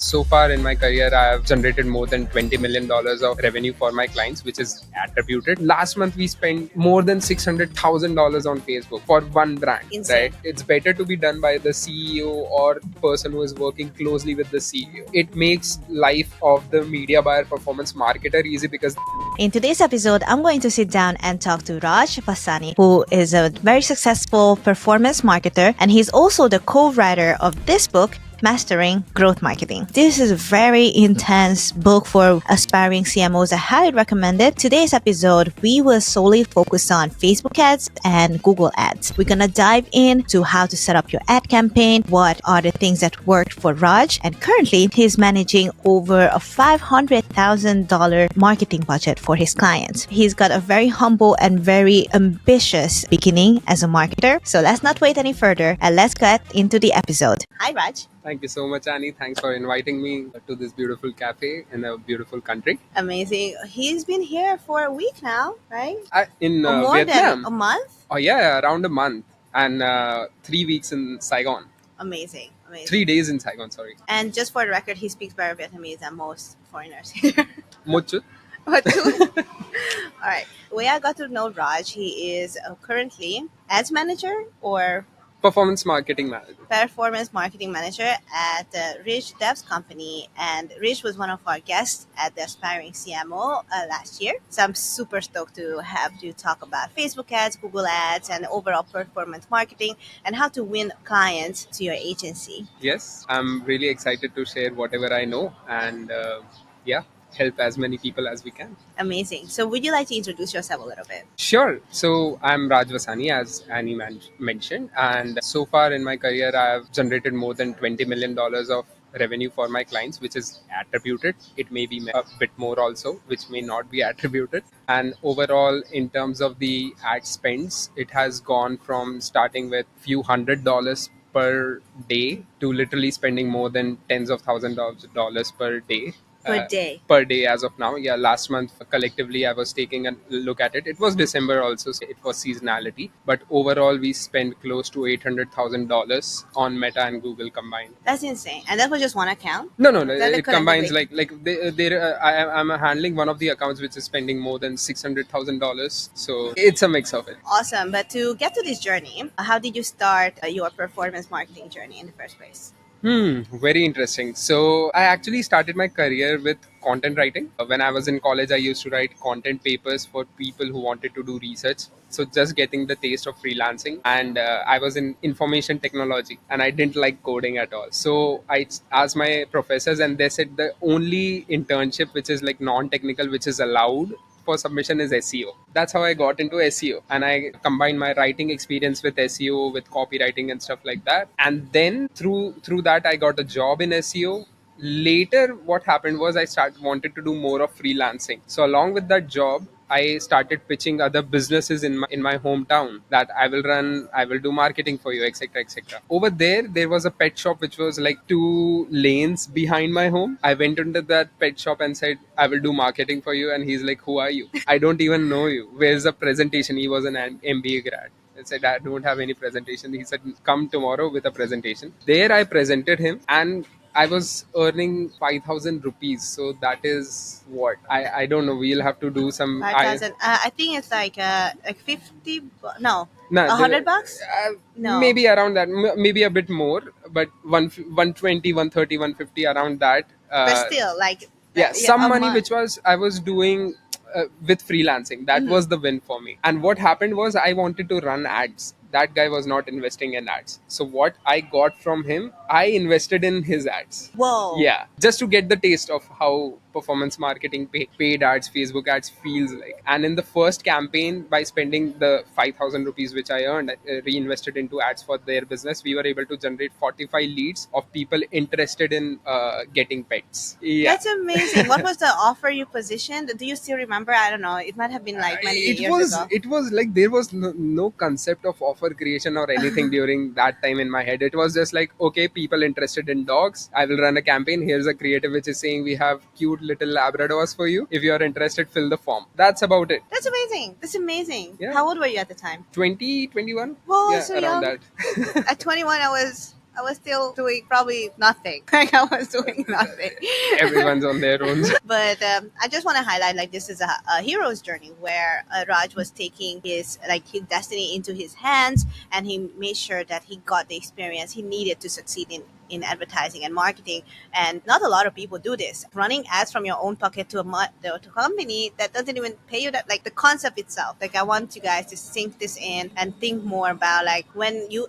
So far in my career, I have generated more than $20 million of revenue for my clients, which is attributed. Last month, we spent more than $600,000 on Facebook for one brand. Insane. Right? It's better to be done by the CEO or person who is working closely with the CEO. It makes life of the media buyer performance marketer easy because In today's episode, I'm going to sit down and talk to Raj Vasani, who is a very successful performance marketer, and he's also the co-writer of this book, Mastering Growth Marketing. This is a very intense book for aspiring CMOs. I highly recommend it. Today's episode, we will solely focus on Facebook ads and Google ads. We're gonna dive into how to set up your ad campaign, what are the things that worked for Raj, and currently he's managing over a $500,000 marketing budget for his clients. He's got a very humble and very ambitious beginning as a marketer. So let's not wait any further and let's get into the episode. Hi, Raj. Thank you so much, Annie. Thanks for inviting me to this beautiful cafe in a beautiful country. Amazing. He's been here for a week now, right? In Or more Vietnam. than a month? Oh yeah, around a month and 3 weeks in Saigon. Amazing. 3 days in Saigon, sorry. And just for the record, he speaks better Vietnamese than most foreigners here. Much. All right. The way I got to know Raj, he is currently ads manager or Performance marketing manager. performance marketing manager at the Rich Devs company. And Rich was one of our guests at the Aspiring CMO last year. So I'm super stoked to have you talk about Facebook ads, Google ads, and overall performance marketing and how to win clients to your agency. Yes, I'm really excited to share whatever I know and help as many people as we can. Amazing. So would you like to introduce yourself a little bit? Sure. So I'm Raj Vasani, as Annie mentioned, and so far in my career, I have generated more than $20 million of revenue for my clients, which is attributed. It may be a bit more also, which may not be attributed. And overall, in terms of the ad spends, it has gone from starting with few $100 per day to literally spending more than tens of thousands of dollars per day. Per day. Per day as of now. Yeah, last month collectively I was taking a look at it. It was December also, so it was seasonality. But overall, we spent close to $800,000 on Meta and Google combined. That's insane. And that was just one account? No. Then It combines I'm handling one of the accounts which is spending more than $600,000. So it's a mix of it. Awesome. But to get to this journey, how did you start your performance marketing journey in the first place? Very interesting. So I actually started my career with content writing. When I was in college, I used to write content papers for people who wanted to do research. So just getting the taste of freelancing. And I was in information technology and I didn't like coding at all. So I asked my professors and they said the only internship which is like non-technical, which is allowed for submission is SEO. That's how I got into SEO, and I combined my writing experience with SEO, with copywriting and stuff like that. And then through that, I got a job in SEO. Later, what happened was I wanted to do more of freelancing. So along with that job, I started pitching other businesses in my hometown that I will do marketing for you, etc., etc. Over there was a pet shop which was like 2 lanes behind my home. I went into that pet shop and said, I will do marketing for you. And he's like, who are you? I don't even know you. Where's the presentation? He was an MBA grad. I said, I don't have any presentation. He said, come tomorrow with a presentation. There I presented him and I was earning 5,000 rupees. So that is what I don't know. We'll have to do some. 5,000. I think it's like 50. No. No, $100? No. Maybe around that. Maybe a bit more, but 120, 130, 150 around that. But still, like Some a money month. which I was doing with freelancing. That was the win for me. And what happened was I wanted to run ads. That guy was not investing in ads. So what I got from him, I invested in his ads. Whoa. Yeah, just to get the taste of how performance marketing, paid ads, Facebook ads feels like. And in the first campaign, by spending the 5,000 rupees which I earned, reinvested into ads for their business, we were able to generate 45 leads of people interested in getting pets. Yeah. That's amazing. What was the offer you positioned? Do you still remember? I don't know. It might have been like many years ago. It was like there was no concept of offer creation or anything during that time in my head. It was just like, okay, people interested in dogs, I will run a campaign. Here's a creative which is saying we have cute little Labradors for you. If you are interested, fill the form. That's about it. That's amazing. That's amazing. Yeah. How old were you at the time? 20, 21. Whoa, Yeah, so around young. that. At 21, I was I was still doing probably nothing. Like I was doing nothing. Everyone's on their own. But I just want to highlight like this is a hero's journey where Raj was taking his destiny into his hands, and he made sure that he got the experience he needed to succeed in advertising and marketing. And not a lot of people do this. Running ads from your own pocket to a company that doesn't even pay you, that like the concept itself. Like I want you guys to sink this in and think more about like when you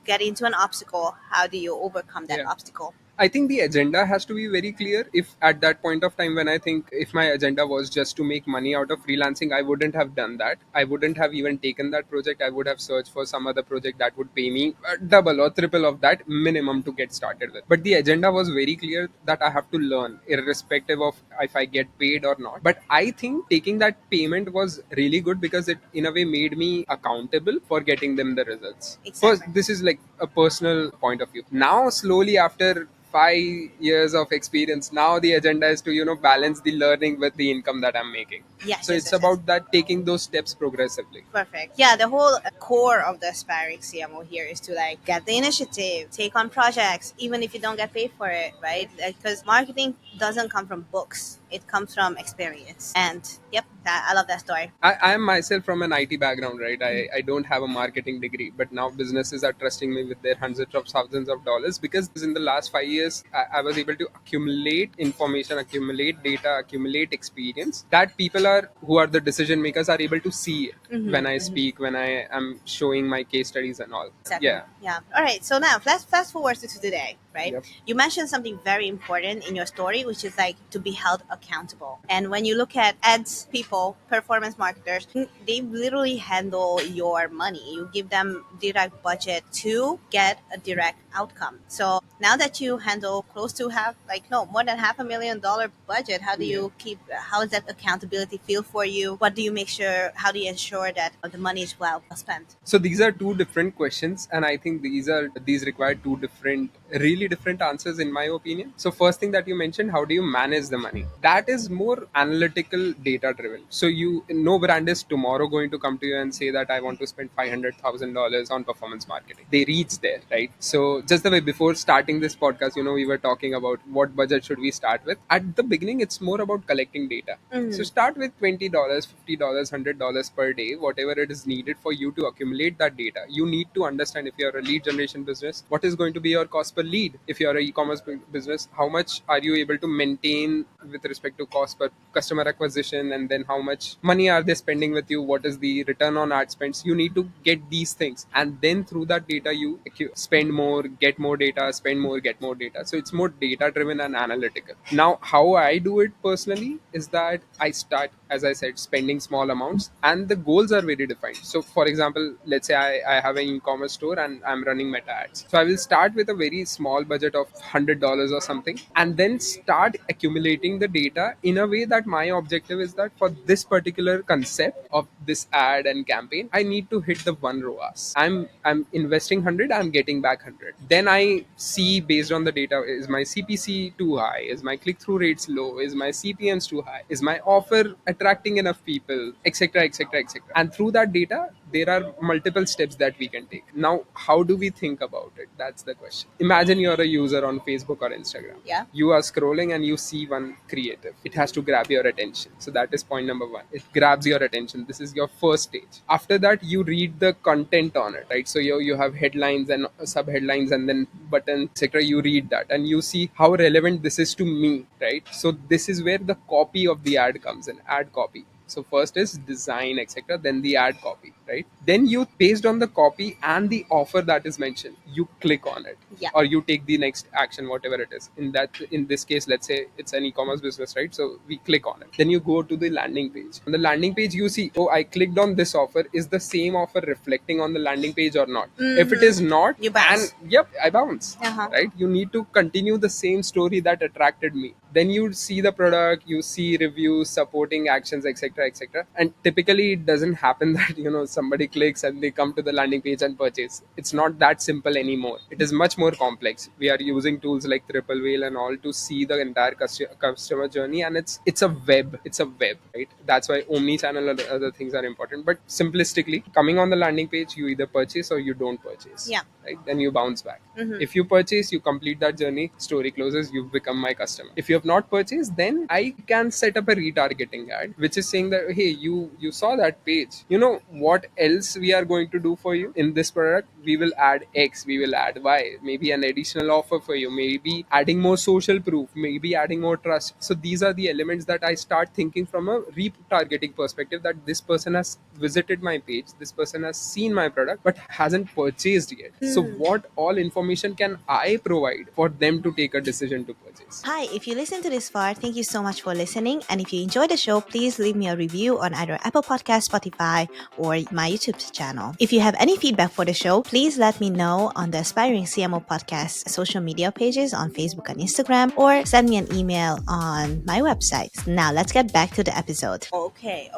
get into an obstacle, how do you overcome that Yeah. obstacle? I think the agenda has to be very clear. If at that point of time when I think if my agenda was just to make money out of freelancing, I wouldn't have done that. I wouldn't have even taken that project. I would have searched for some other project that would pay me double or triple of that minimum to get started with. But the agenda was very clear that I have to learn, irrespective of if I get paid or not. But I think taking that payment was really good because it, in a way, made me accountable for getting them the results. First, Exactly. this is like a personal point of view. Now, slowly after 5 years of experience, now the agenda is to balance the learning with the income that I'm making. Yes, So yes, it's yes, yes. about that, taking those steps progressively. Perfect. Yeah, the whole core of the aspiring CMO here is to like get the initiative, take on projects, even if you don't get paid for it, right? Because marketing doesn't come from books; it comes from experience. And yep, I love that story. I am myself from an IT background, right? I don't have a marketing degree, but now businesses are trusting me with their hundreds of thousands of dollars because in the last 5 years, I was able to accumulate information, accumulate data, accumulate experience that people are who are the decision makers are able to see it when I speak, when I am showing my case studies and all. Exactly. Yeah. Yeah. All right. So now let's fast forward to today, right? Yep. You mentioned something very important in your story, which is like to be held accountable. And when you look at ads people, performance marketers, they literally handle your money. You give them direct budget to get a direct outcome. So now that you handle close to more than $500,000 budget, how do you keep, how does that accountability feel for you? How do you ensure that the money is well spent? So these are two different questions, and I think these require two different, really different answers in my opinion. So first thing that you mentioned, how do you manage the money? That is more analytical, data driven. So no brand is tomorrow going to come to you and say that I want to spend $500,000 on performance marketing. They reach there, right? So just the way before starting this podcast, we were talking about what budget should we start with. At the beginning, it's more about collecting data. So start with $20, $50, $100 per day, whatever it is needed for you to accumulate that data. You need to understand, if you're a lead generation business, what is going to be your cost per lead. If you're an e-commerce business, how much are you able to maintain with respect to cost per customer acquisition, and then how much money are they spending with you, what is the return on ad spends. You need to get these things, and then through that data you spend more, get more data, spend more, get more data. So it's more data driven and analytical. Now how I do it personally is that I start, as I said, spending small amounts, and the goals are very defined. So for example, let's say I have an e-commerce store and I'm running meta ads. So I will start with a very small budget of $100 or something, and then start accumulating the data in a way that my objective is that for this particular concept of this ad and campaign, I need to hit the one ROAS. I'm investing 100, I'm getting back 100. Then I see, based on the data, is my CPC too high, is my click-through rates low, is my CPMs too high, is my offer attracting enough people, etc., etc., etc. And through that data, there are multiple steps that we can take. Now how do we think about it? That's the question. Imagine you're a user on Facebook or Instagram. Yeah. You are scrolling and you see one creative. It has to grab your attention. So that is point number one. It grabs your attention. This is your first stage. After that, you read the content on it, right? So you have headlines and sub headlines and then buttons, etc. You read that and you see how relevant this is to me, right? So this is where the copy of the ad comes in, ad copy. So first is design, etc. Then the ad copy, right? Then you, based on the copy and the offer that is mentioned, you click on it. Yeah. Or you take the next action, whatever it is. In this case, let's say it's an e-commerce business, right? So we click on it. Then you go to the landing page. On the landing page, you see, oh, I clicked on this offer. Is the same offer reflecting on the landing page or not? If it is not, You bounce. and yep, I bounce. Uh-huh. Right? You need to continue the same story that attracted me. Then you see the product, you see reviews, supporting actions, etc., etc. And typically it doesn't happen that somebody clicks and they come to the landing page and purchase. It's not that simple anymore. It is much more complex. We are using tools like Triple Whale and all to see the entire customer journey, and it's a web. It's a web, right? That's why omni-channel and other things are important. But simplistically, coming on the landing page, you either purchase or you don't purchase. Yeah. Right? Then you bounce back. If you purchase, you complete that journey, story closes, you've become my customer. If you have not purchased, then I can set up a retargeting ad, which is saying that, hey, you saw that page. You know what else we are going to do for you in this product? We will add X, we will add Y, maybe an additional offer for you, maybe adding more social proof, maybe adding more trust. So these are the elements that I start thinking from a retargeting perspective, that this person has visited my page, this person has seen my product but hasn't purchased yet. So what all information can I provide for them to take a decision to purchase? Hi, if you listen to this far, thank you so much for listening. And if you enjoyed the show, please leave me a review on either Apple Podcast, Spotify, or my YouTube channel. If you have any feedback for the show, please let me know on the Aspiring CMO Podcast social media pages on Facebook and Instagram, or send me an email on my website. Now, let's get back to the episode. Okay.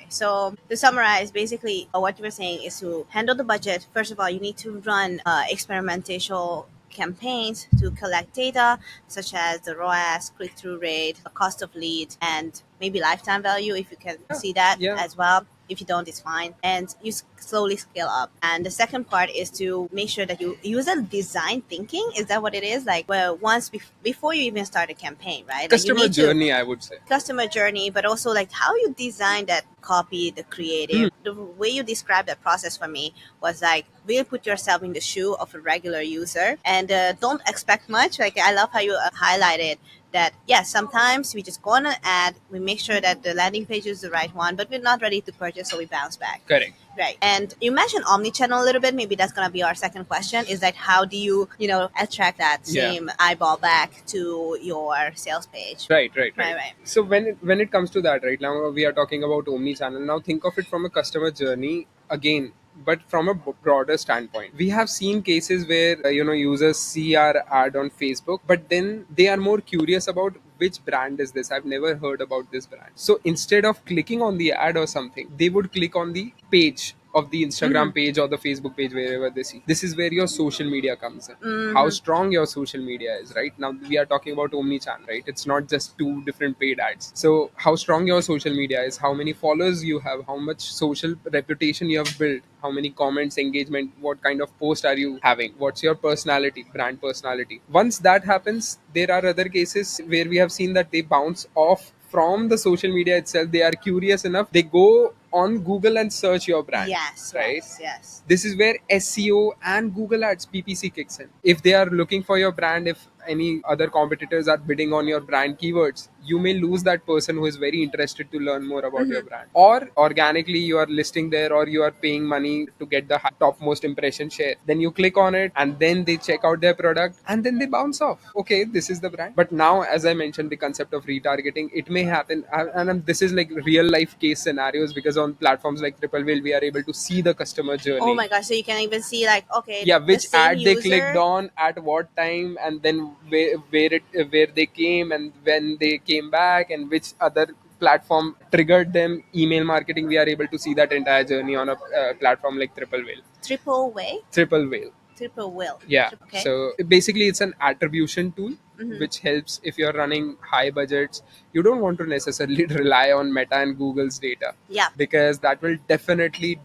So, to summarize, basically, what you were saying is to handle the budget. First of all, you need to run experimental campaigns to collect data such as the ROAS, click-through rate, the cost of lead, and maybe lifetime value if you can see that as well. If you don't, it's fine. And you slowly scale up. And the second part is to make sure that you use a design thinking. Is that what it is? Like, well, once before you even start a campaign, right? Like you Customer need journey, I would say. customer journey, but also like how you design that copy, the creative. The way you described that process for me was like really put yourself in the shoe of a regular user and don't expect much. Like I love how you highlighted that, yes, sometimes we just go on an ad, we make sure that the landing page is the right one, but we're not ready to purchase, so we bounce back. Correct. Right. And you mentioned omni-channel a little bit. Maybe that's going to be our second question, is that how do you, attract that same eyeball back to your sales page? Right. Right. So when it comes to that, right now we are talking about omni-channel. Now think of it from a customer journey again, but from a broader standpoint. We have seen cases where users see our ad on Facebook, but then they are more curious about which brand is this. I've never heard about this brand. So instead of clicking on the ad or something, they would click on the page of the Instagram page or the Facebook page, wherever they see. This is where your social media comes in. How strong your social media is, right? Now we are talking about omni-channel, right? It's not just two different paid ads. So how strong your social media is, how many followers you have, how much social reputation you have built, how many comments, engagement, what kind of post are you having, what's your personality, brand personality. Once that happens, there are other cases where we have seen that they bounce off from the social media itself. They are curious enough, they go on Google and search your brand. Right. Yes. This is where SEO and Google Ads, PPC, kicks in. If they are looking for your brand, if any other competitors are bidding on your brand keywords, you may lose that person who is very interested to learn more about your brand. Or organically you are listing there, or you are paying money to get the topmost impression share. Then you click on it and then they check out their product and then they bounce off. Okay, this is the brand. But now, as I mentioned, the concept of retargeting, it may happen, and this is like real life case scenarios, because on platforms like Triple Whale, we are able to see the customer journey. Oh my gosh, so you can even see like, okay, Yeah, which the same ad they user clicked on at what time, and then where they came and when they came back, and which other platform triggered them. Email marketing, we are able to see that entire journey on a platform like Triple Whale. triple way, Triple Whale. triple will. Yeah. Okay. So basically, it's an attribution tool which helps if you're running high budgets. You don't want to necessarily rely on Meta and Google's data. Yeah. Because that will definitely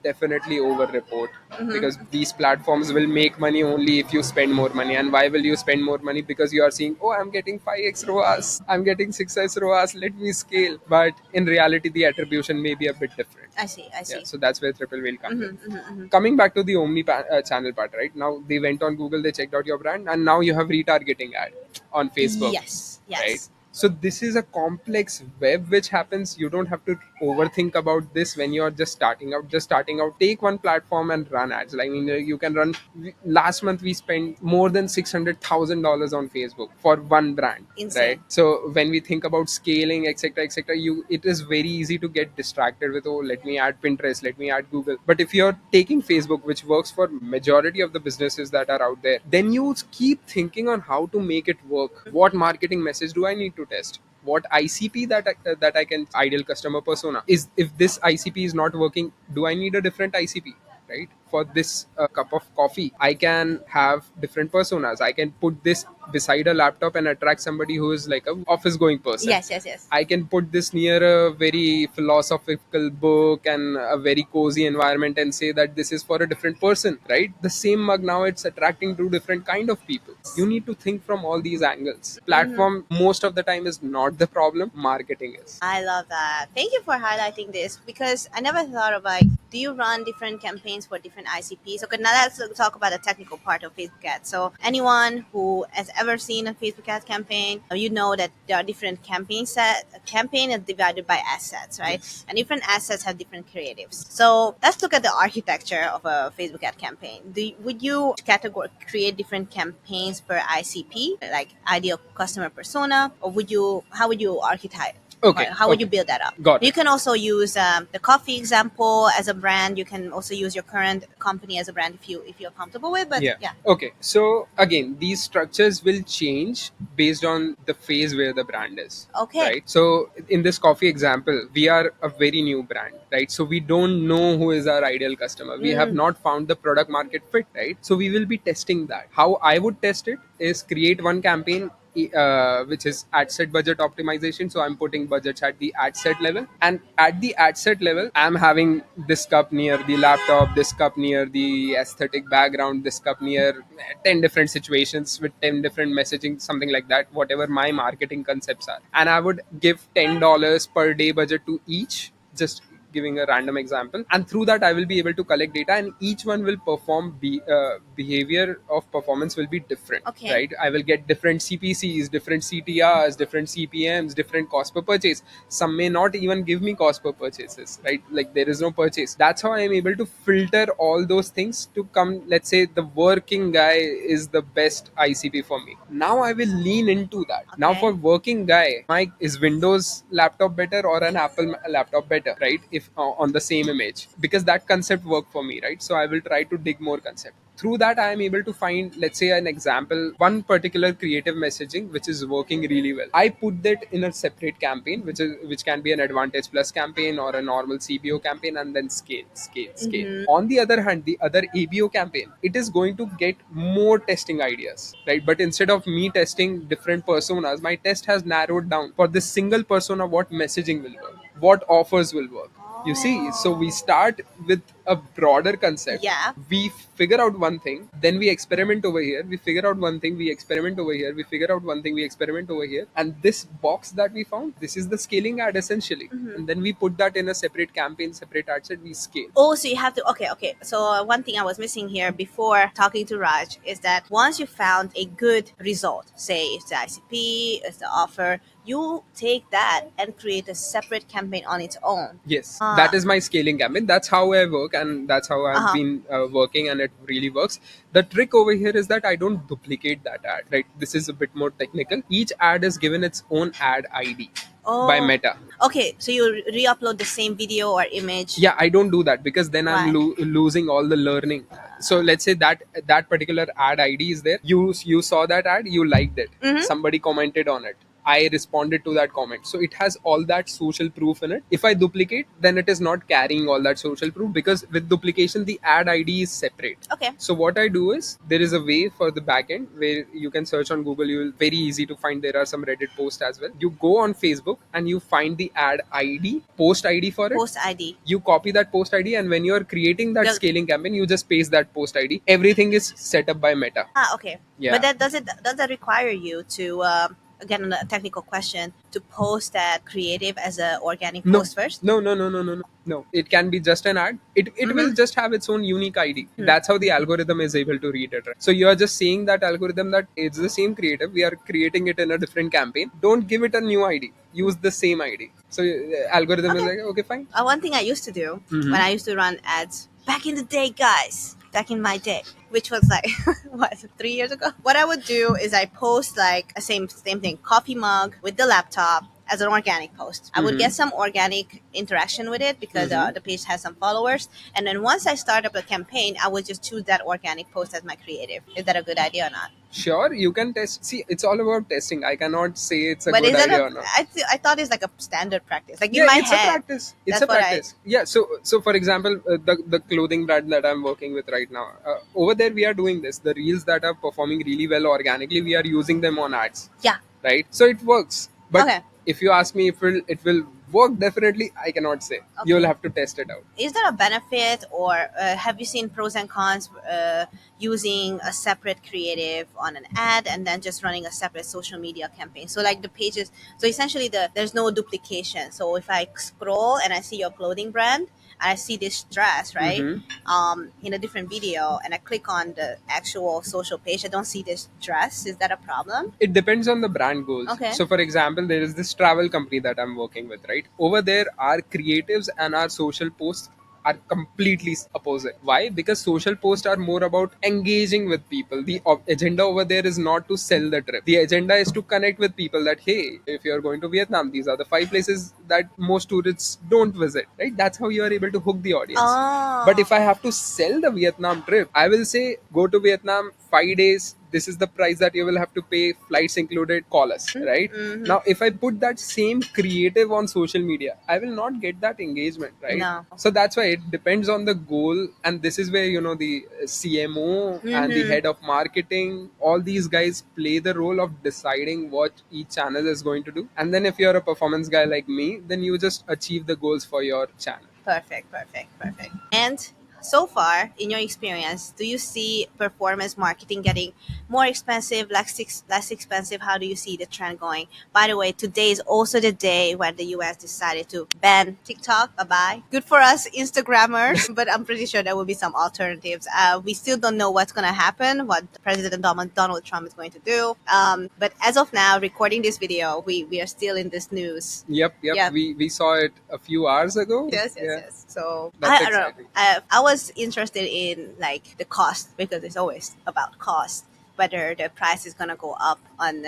over report. Because these platforms will make money only if you spend more money. And why will you spend more money? Because you are seeing, oh, I'm getting 5x ROAS, I'm getting 6x ROAS, let me scale. But in reality, the attribution may be a bit different. I see. Yeah, so that's where Triple Whale comes in. Coming back to the channel part, right? Now they went on Google, they checked out your brand, and now you have retargeting ad on Facebook. Yes. Right? So this is a complex web which happens. You don't have to overthink about this when you're just starting out. Take one platform and run ads. Like, I mean, you can run. Last month we spent more than $600,000 on Facebook for one brand. Insane. Right? So when we think about scaling, etc., etc., it is very easy to get distracted with, oh, let me add Pinterest, let me add Google. But if you're taking Facebook, which works for majority of the businesses that are out there, then you keep thinking on how to make it work. What marketing message do I need to to test what ICP that I can ideal customer persona is. If this ICP is not working, do I need a different ICP? Right, for this cup of coffee I can have different personas. I can put this beside a laptop and attract somebody who is like a office going person. Yes, yes, yes. I can put this near a very philosophical book and a very cozy environment and say that this is for a different person, right? The same mug now it's attracting to different kind of people. You need to think from all these angles. Platform most of the time is not the problem, marketing is. I love that. Thank you for highlighting this because I never thought of like, do you run different campaigns for different ICPs? Okay, now let's talk about the technical part of Facebook ads. So anyone who has ever seen a Facebook ads campaign, you know that there are different campaign set. A campaign is divided by assets, right? Yes. And different assets have different creatives. So let's look at the architecture of a Facebook ad campaign. Would you create different campaigns per ICP, like ideal customer persona, or would you? How would you archetype? Okay. How would you Okay. build that up? Got You it. can also use the coffee example as a brand. You can also use your current company as a brand if you're comfortable with. But Yeah. yeah, Okay. So again, these structures will change based on the phase where the brand is. okay. Right. So in this coffee example, we are a very new brand, right? So we don't know who is our ideal customer. We have not found the product market fit, right? So we will be testing that. How I would test it is create one campaign which is ad set budget optimization. So I'm putting budgets at the ad set level, and at the ad set level, I'm having this cup near the laptop, this cup near the aesthetic background, this cup near 10 different situations with 10 different messaging, something like that, whatever my marketing concepts are. And I would give $10 per day budget to each, just giving a random example, and through that I will be able to collect data, and each one will behavior of performance will be different. Okay. Right, I will get different CPCs, different CTRs, different CPMs, different cost per purchase. Some may not even give me cost per purchases, right? Like there is no purchase. That's how I am able to filter all those things to come. Let's say the working guy is the best ICP for me. Now I will lean into that. Now Okay. for working guy, my is Windows laptop better or an Apple laptop better, right? If on the same image, because that concept worked for me, right? So I will try to dig more concept. Through that I am able to find, let's say, an example, one particular creative messaging which is working really well. I put that in a separate campaign, which can be an advantage plus campaign or a normal CBO campaign, and then scale. On the other hand, the other ABO campaign, it is going to get more testing ideas, right? But instead of me testing different personas, my test has narrowed down for this single persona what messaging will work, what offers will work. You see, so we start with a broader concept. Yeah. We figure out one thing, then we experiment over here. We figure out one thing, we experiment over here. We figure out one thing, we experiment over here. And this box that we found, this is the scaling ad essentially. And then we put that in a separate campaign, separate ad set, we scale. Oh, so you have to. Okay, okay. So one thing I was missing here before talking to Raj is that once you found a good result, say it's the ICP, it's the offer, you take that and create a separate campaign on its own. Yes, Ah. that is my scaling campaign. That's how I work, and that's how I've been working, and it really works. The trick over here is that I don't duplicate that ad. Right, this is a bit more technical. Each ad is given its own ad ID by Meta. Okay, so you re-upload the same video or image. Yeah, I don't do that because then I'm Why? losing all the learning. So let's say that particular ad ID is there. You saw that ad, you liked it. Somebody commented on it. I responded to that comment. So it has all that social proof in it. If I duplicate, then it is not carrying all that social proof, because with duplication, the ad ID is separate. Okay. So what I do is, there is a way for the backend where you can search on Google. You will very easy to find. There are some Reddit posts as well. You go on Facebook and you find the ad ID, post ID for it. Post ID. You copy that post ID, and when you're creating that The- scaling campaign, you just paste that post ID. Everything is set up by Meta. Ah, okay. Yeah. But does that require you to again a technical question to post that creative as a organic post first? No. It can be just an ad. It will just have its own unique ID. That's how the algorithm is able to read it. Right? So you're just saying that algorithm that it's the same creative. We are creating it in a different campaign. Don't give it a new ID. Use the same ID. So algorithm is like, okay, fine. One thing I used to do when I used to run ads back in the day, guys, back in my day, which was like what 3 years ago. What I would do is I post like a same thing, coffee mug with the laptop as an organic post. I would Mm-hmm. get some organic interaction with it because Mm-hmm. the page has some followers. And then once I start up a campaign, I would just choose that organic post as my creative. Is that a good idea or not? Sure, you can test. See, it's all about testing. I cannot say it's a But good is that idea a? or not. I thought it's like a standard practice. Like in Yeah, my it's a head, practice. It's a that's what I. practice. Yeah. So for example, the clothing brand that I'm working with right now, over there we are doing this. The reels that are performing really well organically, we are using them on ads, Yeah. right? So it works. But Okay. if you ask me if it will work, definitely I cannot say. You'll Okay. have to test it out. Is there a benefit, or have you seen pros and cons using a separate creative on an ad and then just running a separate social media campaign? So like the pages, so essentially there's no duplication. So if I scroll and I see your clothing brand and I see this dress, right, Mm-hmm. in a different video, and I click on the actual social page, I don't see this dress. Is that a problem? It depends on the brand goals. Okay. So, for example, there is this travel company that I'm working with, right? Over there, our creatives and our social posts are completely opposite. Why? Because social posts are more about engaging with people. The agenda over there is not to sell the trip. The agenda is to connect with people that, hey, if you're going to Vietnam, these are the 5 places that most tourists don't visit, right? That's how you are able to hook the audience. But Oh. if I have to sell the Vietnam trip, I will say go to Vietnam 5 days. This is the price that you will have to pay, flights included, call us, right? Mm-hmm. Now, if I put that same creative on social media, I will not get that engagement, right? No. So that's why it depends on the goal. And this is where, the CMO and the Mm-hmm. head of marketing, all these guys play the role of deciding what each channel is going to do. And then if you're a performance guy like me, then you just achieve the goals for your channel. Perfect, perfect, perfect. And so far, in your experience, do you see performance marketing getting more expensive, less expensive? How do you see the trend going? By the way, today is also the day when the US decided to ban TikTok. Bye bye. Good for us Instagrammers, but I'm pretty sure there will be some alternatives. We still don't know what's going to happen, what President Donald Trump is going to do. But as of now, recording this video, we are still in this news. Yep, yep. Yeah. We saw it a few hours ago. Yes, yes, Yeah, yes. So that's I don't know. exciting. I was interested in like the cost because it's always about cost. Whether the price is gonna go up on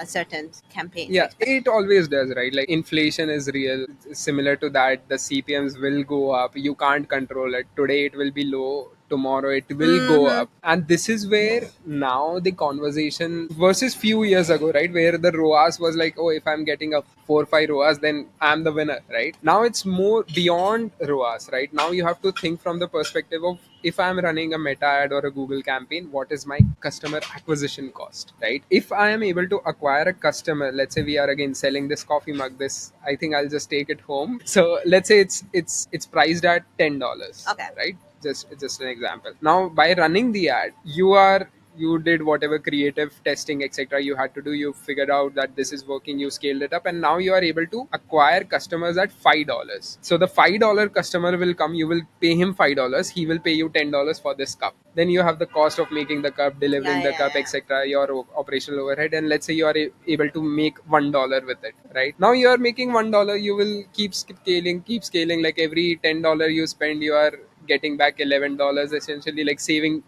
certain campaigns. Yeah, it always does, right? Like inflation is real. Similar to that, the CPMs will go up. You can't control it. Today it will be low. Tomorrow it will go Mm-hmm. up. And this is where now the conversation versus few years ago, right? Where the ROAS was like, oh, if I'm getting a 4 or 5 ROAS, then I'm the winner, right? Now it's more beyond ROAS, right? Now you have to think from the perspective of if I'm running a meta ad or a Google campaign, what is my customer acquisition cost, right? If I am able to acquire a customer, let's say we are again selling this coffee mug, this I think I'll just take it home. So let's say it's priced at $10, Okay. right? Just an example. Now by running the ad, you did whatever creative testing etc you had to do. You figured out that this is working, you scaled it up, and now you are able to acquire customers at $5. So the $5 customer will come, you will pay him $5, he will pay you $10 for this cup. Then you have the cost of making the cup, Yeah, delivering the yeah, cup, yeah. etc, your operational overhead, and let's say you are able to make $1 with it. Right now you are making $1, you will keep scaling, like every $10 you spend, you are getting back $11, essentially, like saving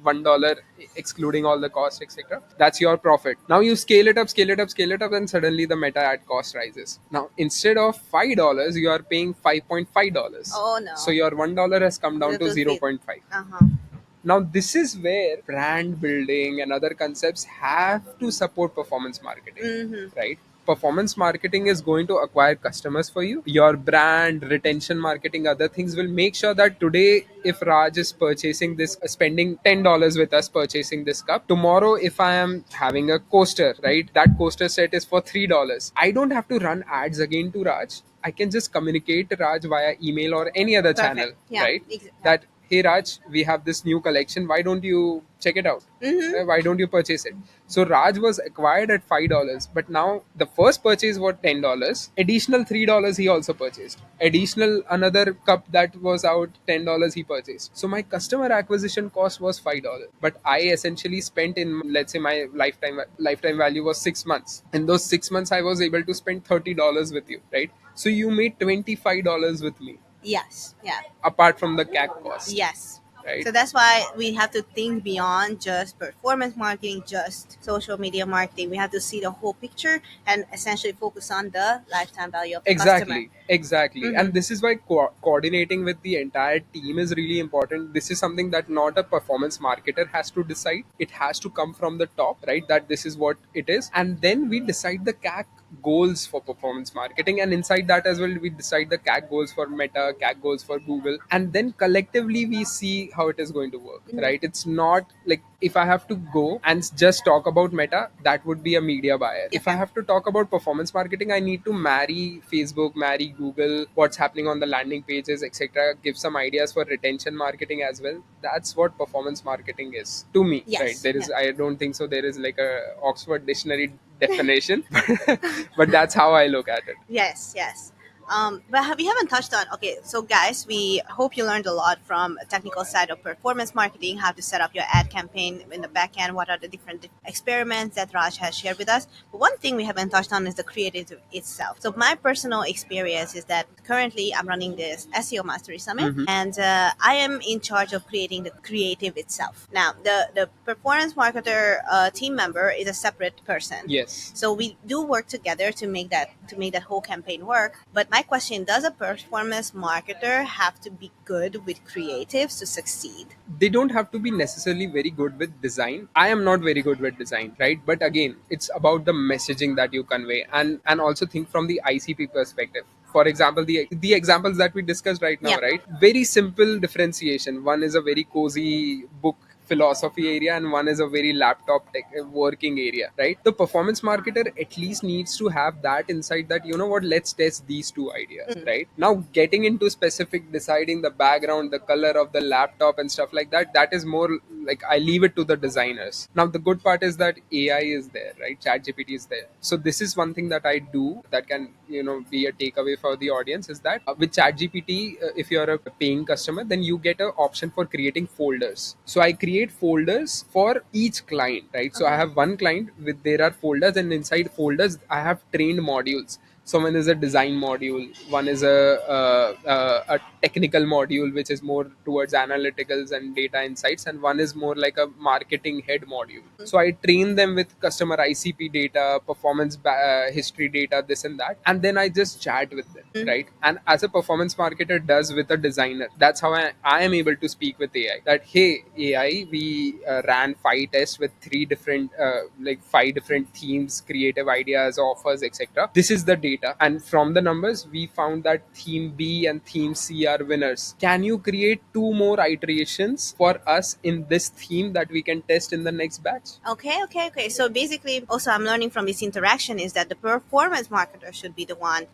$1 excluding all the costs etc. That's your profit. Now you scale it up, and suddenly the meta ad cost rises. Now instead of $5 you are paying $5.5. Oh no. So your $1 has come down to Little zero bit. point 0.5. Uh-huh. Now, this is where brand building and other concepts have to support performance marketing, Mm-hmm. right? Performance marketing is going to acquire customers for you. Your brand, retention marketing, other things will make sure that today, if Raj is purchasing this, spending $10 with us purchasing this cup, tomorrow, if I am having a coaster, right, that coaster set is for $3. I don't have to run ads again to Raj. I can just communicate to Raj via email or any other channel, Perfect. Yeah. right? Yeah. That hey Raj, we have this new collection. Why don't you check it out? Mm-hmm. Why don't you purchase it? So Raj was acquired at $5, but now the first purchase was $10. Additional $3 he also purchased. Additional another cup that was out $10 he purchased. So my customer acquisition cost was $5, but I essentially spent in, let's say my lifetime value was 6 months. In those 6 months, I was able to spend $30 with you, right? So you made $25 with me Yes. Yeah. apart from the CAC cost. Yes. right? So that's why we have to think beyond just performance marketing, just social media marketing. We have to see the whole picture and essentially focus on the lifetime value of the customer. Exactly. And this is why coordinating with the entire team is really important. This is something that not a performance marketer has to decide. It has to come from the top, right? That this is what it is. And then we decide the CAC goals for performance marketing. And inside that as well, we decide the CAC goals for Meta, CAC goals for Google. And then collectively, we see how it is going to work, right? It's not like if I have to go and just talk about Meta, that would be a media buyer. If I have to talk about performance marketing, I need to marry Facebook, marry Google, what's happening on the landing pages, etc. Give some ideas for retention marketing as well. That's what performance marketing is to me, right? There is, I don't think so. There is like a Oxford dictionary definition, but that's how I look at it. Yes, yes. But we haven't touched on. Okay, so guys, we hope you learned a lot from a technical side of performance marketing, how to set up your ad campaign in the back end, what are the different experiments that Raj has shared with us. But one thing we haven't touched on is the creative itself. So my personal experience is that currently I'm running this SEO Mastery Summit, and I am in charge of creating the creative itself. Now, the performance marketer team member is a separate person. Yes. So we do work together to make that whole campaign work. But my question, does a performance marketer have to be good with creatives to succeed? They don't have to be necessarily very good with design. I am not very good with design, right? But again, it's about the messaging that you convey, and also think from the ICP perspective. For example, the examples that we discussed right now, Yeah. right? Very simple differentiation. One is a very cozy book philosophy area, and one is a very laptop tech working area, right? The performance marketer at least needs to have that insight that, you know what, let's test these two ideas, right? Now getting into specific, deciding the background, the color of the laptop and stuff like that, that is more like I leave it to the designers. Now the good part is that AI is there, right? Chat GPT is there. So this is one thing that I do that can, be a takeaway for the audience, is that with Chat GPT, if you're a paying customer, then you get an option for creating folders. So I create folders for each client, right? So I have one client with, there are folders, and inside folders I have trained modules. So one is a design module, one is a technical module which is more towards analyticals and data insights, and one is more like a marketing head module. So I train them with customer ICP data, performance history data, this and that, and then I just chat with them, right? And as a performance marketer does with a designer, that's how I am able to speak with AI. That, hey AI, we ran 5 tests with 3 different like 5 different themes, creative ideas, offers, etc. This is the data, and from the numbers we found that theme B and theme C are winners. Can you create 2 more iterations for us in this theme that we can test in the next batch? Okay. So basically, also I'm learning from this interaction is that the performance marketer should be the one,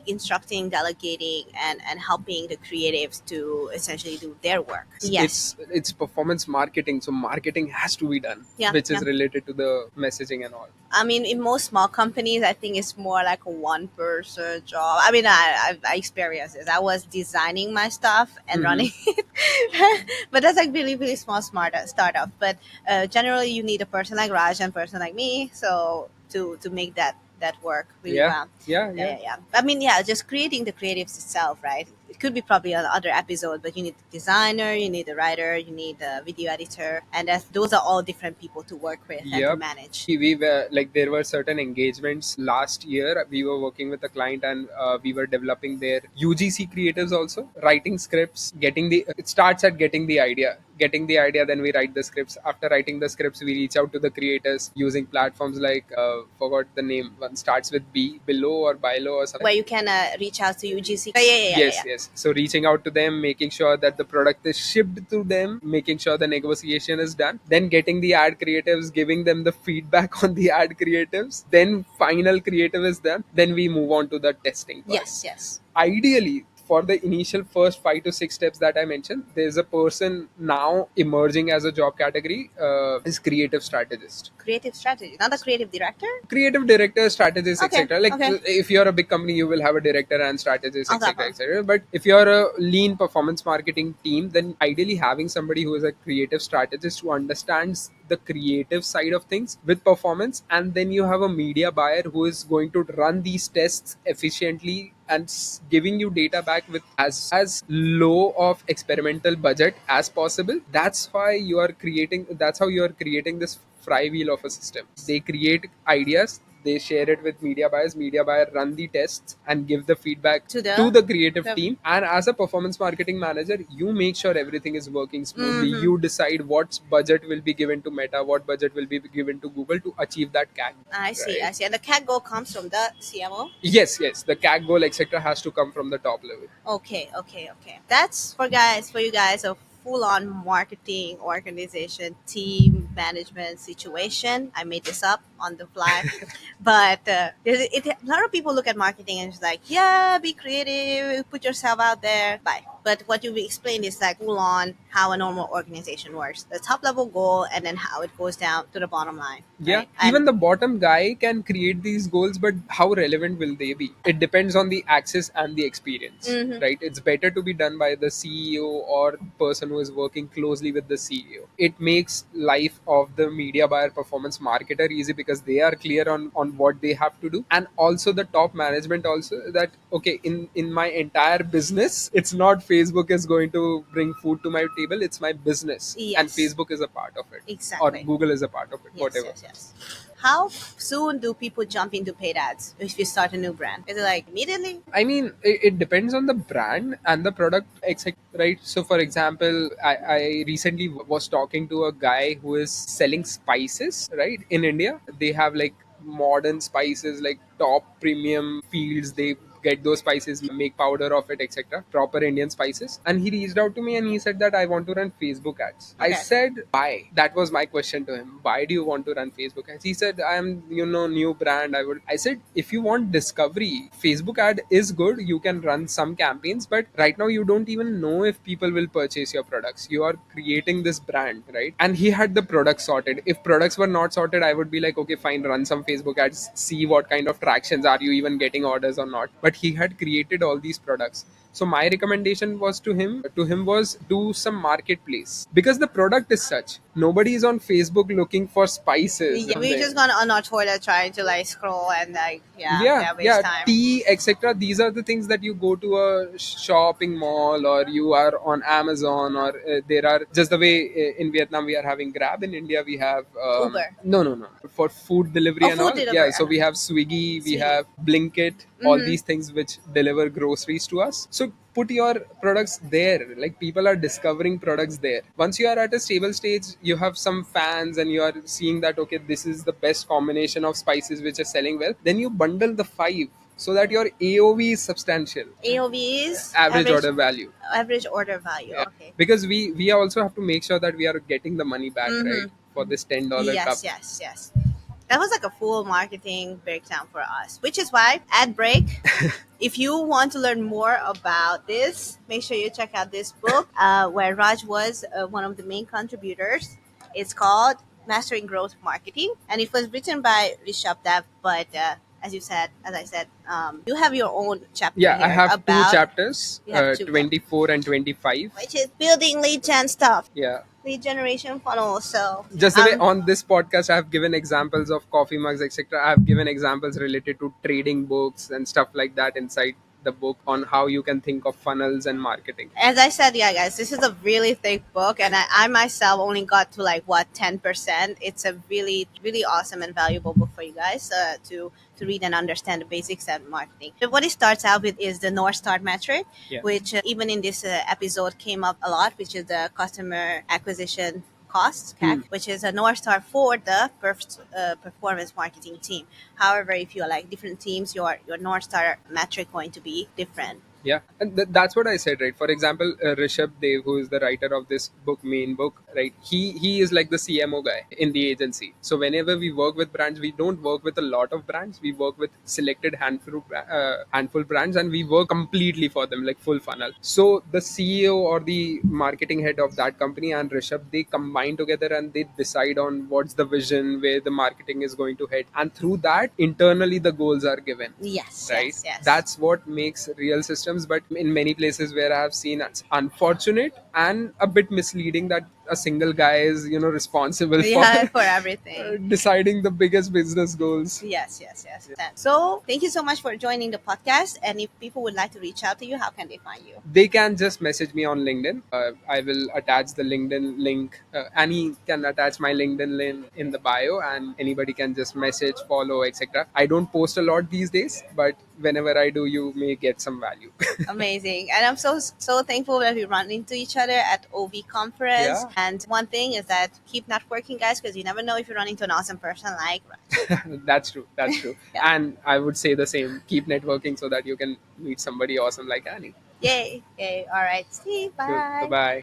instructing, delegating, and helping the creatives to essentially do their work. Yes. It's performance marketing, so marketing has to be done, Yeah, which is yeah. related to the messaging and all. I mean, in most small companies, I think it's more like a one person job. I mean, I experienced this. I was designing my stuff and running it, but that's like really, really small, smart startup. But generally, you need a person like Raj and a person like me, so to make that work really Yeah. well. Yeah. I mean, yeah, just creating the creatives itself, right? It could be probably another episode, but you need the designer, you need the writer, you need the video editor, and those are all different people to work with and to Yep. manage. We were like, there were certain engagements last year. We were working with a client, and we were developing their UGC creatives also, writing scripts, getting the, it starts at getting the idea, then we write the scripts. After writing the scripts, we reach out to the creators using platforms like, forgot the name, one starts with B, below or below or something, Where you can reach out to UGC. Yes. So reaching out to them, making sure that the product is shipped to them, making sure the negotiation is done, then getting the ad creatives, giving them the feedback on the ad creatives, then final creative is done, then we move on to the testing part. Yes. Ideally, for the initial first 5 to 6 steps that I mentioned, there's a person now emerging as a job category, is creative strategist. Creative strategy, not a creative director. Creative director, strategist, Okay, etc. Like, okay. if you're a big company, you will have a director and strategist, Okay. etc. But if you're a lean performance marketing team, then ideally having somebody who is a creative strategist who understands the creative side of things with performance, and then you have a media buyer who is going to run these tests efficiently and giving you data back with as low of experimental budget as possible. That's how you are creating this flywheel of a system. They create ideas, they share it with media buyer run the tests and give the feedback to the creative team, and as a performance marketing manager you make sure everything is working smoothly. You decide what budget will be given to Meta, what budget will be given to Google to achieve that CAC. I see, I see. And the cat goal comes from the CMO? Yes, yes, the CAC goal etc has to come from the top level. Okay, okay, okay. That's for you guys a full on marketing organization team management situation. I made this up on the fly, but a lot of people look at marketing and it's like, yeah, be creative, put yourself out there, bye. But what you explained is like full on how a normal organization works, the top level goal, and then how it goes down to the bottom line. Yeah, Right? even the bottom guy can create these goals, but how relevant will they be? It depends on the access and the experience, right? It's better to be done by the CEO or person who is working closely with the CEO. It makes life of the media buyer performance marketer easy because they are clear on what they have to do, and also the top management also that okay, in my entire business, it's not Facebook is going to bring food to my table, it's my business, and Yes. Facebook is a part of it, or Exactly. Google is a part of it, Yes, whatever. yes, yes. How soon do people jump into paid ads if you start a new brand? Is it like immediately? I mean, it depends on the brand and the product, etc. Right? So, for example, I recently was talking to a guy who is selling spices, right? In India, they have like modern spices, like top premium fields. They get those spices, make powder of it, etc. Proper Indian spices. And he reached out to me and he said that I want to run Facebook ads. I Okay. said, why? That was my question to him. Why do you want to run Facebook ads? He said, I am, new brand. I said, if you want discovery, Facebook ad is good. You can run some campaigns, but right now you don't even know if people will purchase your products. You are creating this brand, right? And he had the products sorted. If products were not sorted, I would be like, okay, fine, run some Facebook ads, see what kind of tractions are you even getting orders or not. But he had created all these products. So my recommendation was to him was do some marketplace, because the product is such. Nobody is on Facebook looking for spices. Yeah, we're just gonna on our toilet trying to like scroll and like waste Yeah, time. tea etc, these are the things that you go to a shopping mall, or you are on Amazon, or there are just the way in Vietnam we are having Grab, in India we have Uber. no for food delivery Oh, and food all. Yeah, delivery. so we have Swiggy, we Swiggy. have Blinkit, all these things which deliver groceries to us. So put your products there, like people are discovering products there. Once you are at a stable stage, you have some fans and you are seeing that okay, this is the best combination of spices which are selling well, then you bundle the five so that your AOV is substantial. AOV is Average order value. average order value. Yeah. Okay. Because we also have to make sure that we are getting the money back, right, for this $10 cup. Yes, yes, yes. That was like a full marketing breakdown for us, which is why ad break. If you want to learn more about this, make sure you check out this book where Raj was one of the main contributors. It's called Mastering Growth Marketing, and it was written by Rishabh Dev. But as I said, you have your own chapter Yeah, I here have two about chapters, you have two 24 and 25. which is building lead gen stuff, Yeah. lead generation funnel. So Just the way on this podcast I have given examples of coffee mugs etc, I have given examples related to trading books and stuff like that inside the book on how you can think of funnels and marketing. as I said, yeah, guys, this is a really thick book, and I myself only got to like what 10%. It's a really, really awesome and valuable book for you guys to read and understand the basics of marketing. But what it starts out with is the North Star metric, Yeah. which even in this episode came up a lot, which is the customer acquisition costs, CAC, which is a North Star for the performance marketing team. However, if you're like different teams, your North Star metric going to be different. Yeah, and that's what I said, right? For example, Rishabh Dev, who is the writer of this book, main book, right? He is like the CMO guy in the agency. So whenever we work with brands, we don't work with a lot of brands. We work with selected handful brands, and we work completely for them, like full funnel. So the CEO or the marketing head of that company and Rishabh, they combine together and they decide on what's the vision, where the marketing is going to head, and through that, internally the goals are given. Yes, Right? yes, yes. That's what makes real systems. But in many places where I have seen, it's unfortunate and a bit misleading that a single guy is, responsible for Yeah, for everything. deciding the biggest business goals. Yes, yes, yes. So, thank you so much for joining the podcast. And if people would like to reach out to you, how can they find you? They can just message me on LinkedIn. I will attach the LinkedIn link. Annie can attach my LinkedIn link in the bio, and anybody can just message, follow, etc. I don't post a lot these days, but whenever I do, you may get some value. Amazing. And I'm so thankful that we run into each other at OV conference. Yeah. And one thing is that keep networking, guys, because you never know if you run into an awesome person like Raj. That's true. That's true. Yeah. And I would say the same. Keep networking so that you can meet somebody awesome like Annie. Yay. Yay. All right. See. Cool. Bye Bye. bye.